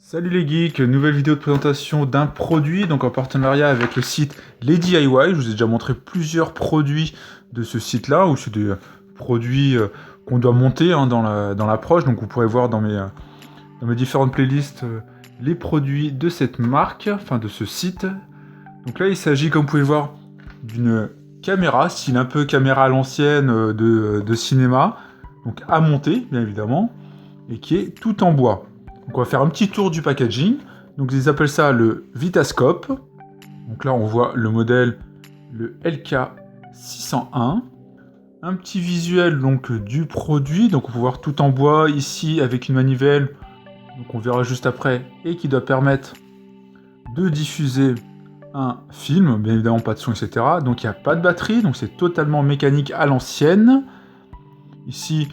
Salut les geeks, nouvelle vidéo de présentation d'un produit, donc en partenariat avec le site Les DIY. Je vous ai déjà montré plusieurs produits de ce site-là, où c'est des produits qu'on doit monter dans l'approche, donc vous pourrez voir dans mes différentes playlists les produits de cette marque, enfin de ce site. Donc là il s'agit, comme vous pouvez voir, d'une caméra, style un peu caméra à l'ancienne de cinéma, donc à monter bien évidemment, et qui est tout en bois. Donc on va faire un petit tour du packaging. Donc ils appellent ça le Vitascope. Donc là on voit le modèle, le LK601. Un petit visuel donc du produit. Donc on peut voir tout en bois ici avec une manivelle. Donc on verra juste après, et qui doit permettre de diffuser un film, bien évidemment pas de son, etc. Donc il n'y a pas de batterie, donc c'est totalement mécanique à l'ancienne. Ici,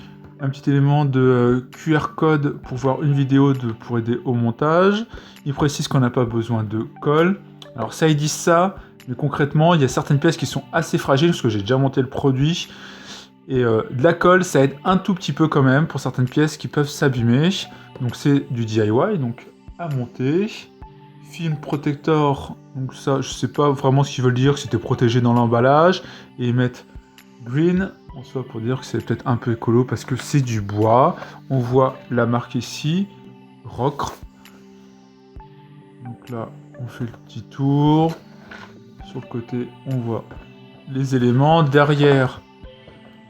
un petit élément de QR code pour voir une vidéo pour aider au montage. Il précise qu'on n'a pas besoin de colle. Alors ça, ils disent ça, mais concrètement, il y a certaines pièces qui sont assez fragiles, parce que j'ai déjà monté le produit. Et de la colle, ça aide un tout petit peu quand même, pour certaines pièces qui peuvent s'abîmer. Donc c'est du DIY, donc à monter. Film protector, donc ça, je sais pas vraiment ce qu'ils veulent dire, que c'était protégé dans l'emballage. Et ils mettent green, en soi pour dire que c'est peut-être un peu écolo parce que c'est du bois. On voit la marque ici, Rockr. Donc là, on fait le petit tour. Sur le côté, on voit les éléments. Derrière,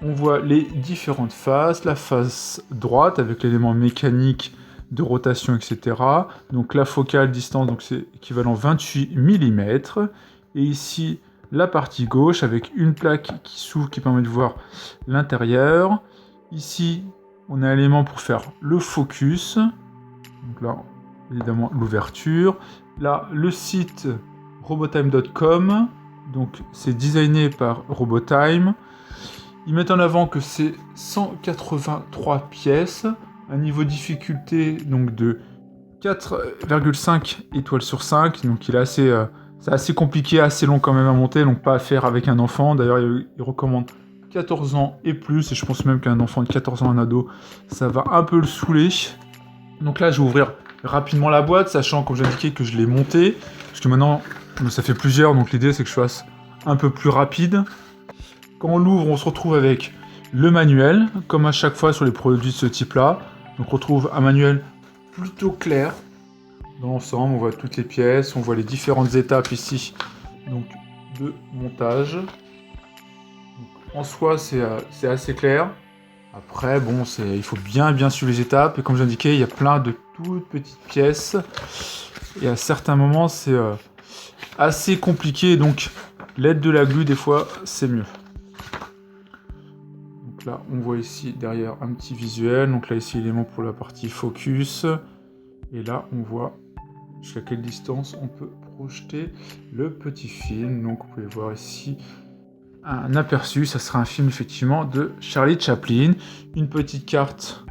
on voit les différentes faces. La face droite avec l'élément mécanique de rotation, etc. Donc la focale distance, donc c'est équivalent 28 mm. Et ici, la partie gauche avec une plaque qui s'ouvre qui permet de voir l'intérieur. Ici, on a un élément pour faire le focus. Donc là, évidemment, l'ouverture. Là, le site robotime.com. Donc, c'est designé par Robotime. Ils mettent en avant que c'est 183 pièces, un niveau de difficulté donc de 4,5 étoiles sur 5, donc c'est assez compliqué, assez long quand même à monter, donc pas à faire avec un enfant. D'ailleurs, ils recommandent 14 ans et plus, et je pense même qu'un enfant de 14 ans, un ado, ça va un peu le saouler. Donc là, je vais ouvrir rapidement la boîte, sachant, comme j'ai indiqué, que je l'ai montée, parce que maintenant, ça fait plusieurs, donc l'idée c'est que je fasse un peu plus rapide. Quand on l'ouvre, on se retrouve avec le manuel, comme à chaque fois sur les produits de ce type-là. Donc on retrouve un manuel plutôt clair. Dans l'ensemble, on voit toutes les pièces, on voit les différentes étapes ici donc, de montage. Donc, en soi, c'est assez clair. Après, bon, il faut bien suivre les étapes. Et comme j'indiquais, il y a plein de toutes petites pièces. Et à certains moments, c'est assez compliqué. Donc l'aide de la glu, des fois, c'est mieux. Donc là, on voit ici derrière un petit visuel. Donc là, ici, l'élément pour la partie focus. Et là, on voit jusqu'à quelle distance on peut projeter le petit film. Donc vous pouvez voir ici un aperçu. Ça sera un film effectivement de Charlie Chaplin. Une petite carte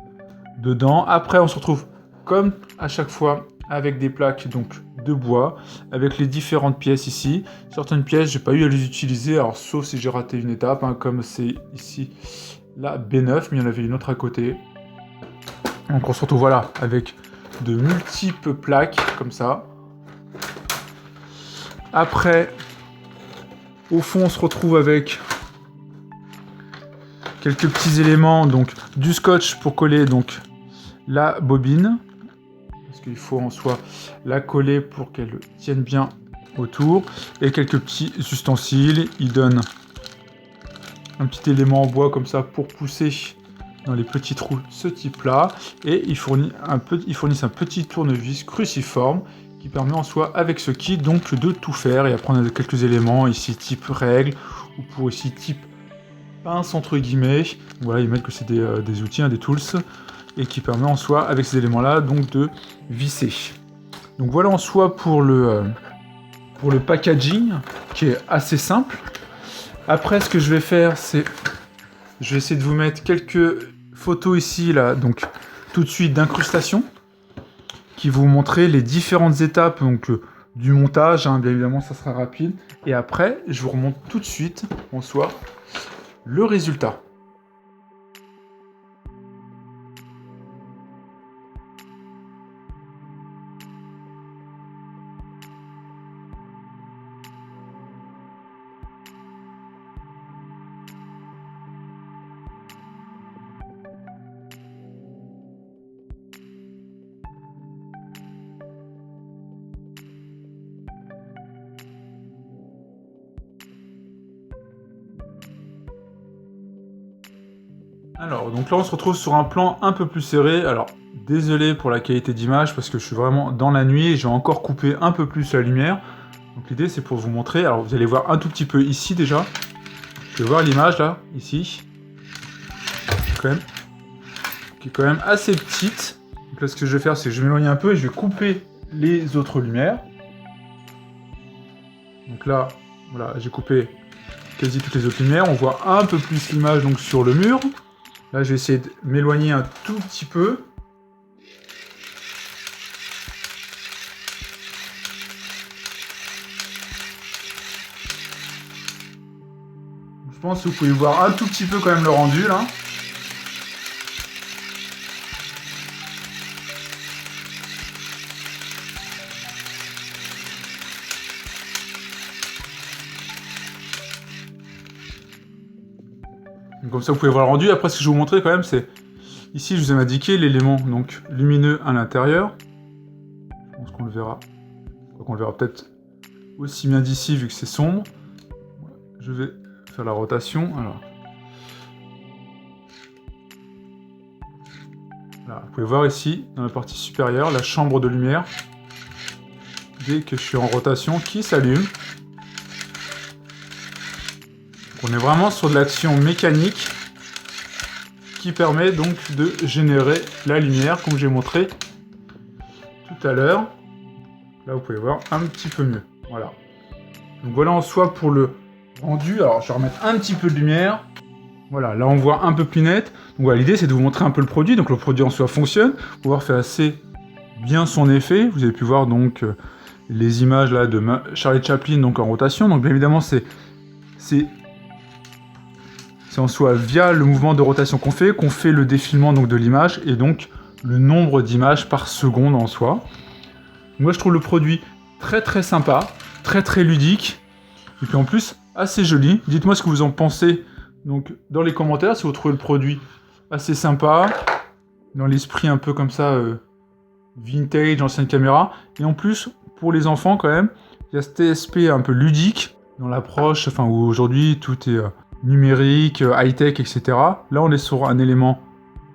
dedans. Après, on se retrouve comme à chaque fois avec des plaques donc de bois, avec les différentes pièces ici. Certaines pièces, j'ai pas eu à les utiliser, alors sauf si j'ai raté une étape, comme c'est ici la B9, mais il y en avait une autre à côté. Donc on se retrouve voilà avec de multiples plaques comme ça. Après, au fond, on se retrouve avec quelques petits éléments, donc du scotch pour coller donc la bobine, parce qu'il faut en soi la coller pour qu'elle tienne bien autour, et quelques petits ustensiles. Il donne un petit élément en bois comme ça pour pousser dans les petits trous de ce type-là, et ils fournissent un petit tournevis cruciforme qui permet en soi avec ce kit donc de tout faire. Et après on a quelques éléments ici type règle, ou pour ici type pince entre guillemets. Voilà, ils mettent que c'est des outils, des tools, et qui permet en soi avec ces éléments là donc de visser. Donc voilà en soi pour le packaging qui est assez simple. Après ce que je vais faire, c'est je vais essayer de vous mettre quelques photos ici là, donc tout de suite d'incrustation, qui vous montrer les différentes étapes donc du montage, bien évidemment ça sera rapide, et après je vous remonte tout de suite en soi le résultat. Alors, donc là on se retrouve sur un plan un peu plus serré. Alors, désolé pour la qualité d'image parce que je suis vraiment dans la nuit et j'ai encore coupé un peu plus la lumière. Donc l'idée c'est pour vous montrer. Alors vous allez voir un tout petit peu ici déjà. Vous pouvez voir l'image là, ici. Qui est quand même assez petite. Donc là ce que je vais faire c'est que je vais m'éloigner un peu et je vais couper les autres lumières. Donc là, voilà, j'ai coupé quasi toutes les autres lumières. On voit un peu plus l'image donc sur le mur. Là, je vais essayer de m'éloigner un tout petit peu. Je pense que vous pouvez voir un tout petit peu quand même le rendu, là. Donc, comme ça, vous pouvez voir le rendu. Après, ce que je vais vous montrer quand même, c'est... Ici, je vous ai indiqué l'élément donc lumineux à l'intérieur. Je pense qu'on le verra. On le verra peut-être aussi bien d'ici, vu que c'est sombre. Je vais faire la rotation. Alors... Voilà, vous pouvez voir ici, dans la partie supérieure, la chambre de lumière. Dès que je suis en rotation, qui s'allume. On est vraiment sur de l'action mécanique qui permet donc de générer la lumière, comme j'ai montré tout à l'heure. Là, vous pouvez voir un petit peu mieux. Voilà. Donc voilà en soi pour le rendu. Alors, je vais remettre un petit peu de lumière. Voilà, là on voit un peu plus net. Donc voilà, l'idée c'est de vous montrer un peu le produit. Donc le produit en soi fonctionne. Pouvoir faire assez bien son effet. Vous avez pu voir donc les images là de Charlie Chaplin donc en rotation. Donc bien évidemment c'est en soi via le mouvement de rotation qu'on fait le défilement donc de l'image et donc le nombre d'images par seconde en soi. Moi je trouve le produit très très sympa, très très ludique et puis en plus assez joli. Dites-moi ce que vous en pensez donc dans les commentaires si vous trouvez le produit assez sympa, dans l'esprit un peu comme ça vintage, ancienne caméra. Et en plus pour les enfants quand même, il y a cet aspect un peu ludique dans l'approche, enfin où aujourd'hui tout est numérique, high-tech, etc. Là on est sur un élément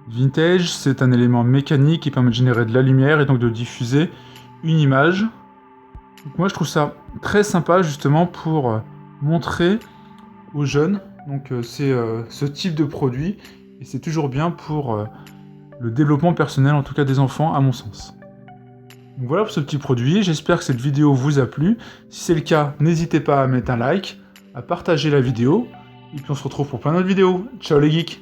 vintage, c'est un élément mécanique qui permet de générer de la lumière et donc de diffuser une image. Donc moi je trouve ça très sympa justement pour montrer aux jeunes donc c'est ce type de produit et c'est toujours bien pour le développement personnel en tout cas des enfants à mon sens. Donc voilà pour ce petit produit, j'espère que cette vidéo vous a plu. Si c'est le cas, n'hésitez pas à mettre un like, à partager la vidéo et puis on se retrouve pour plein d'autres vidéos. Ciao les geeks!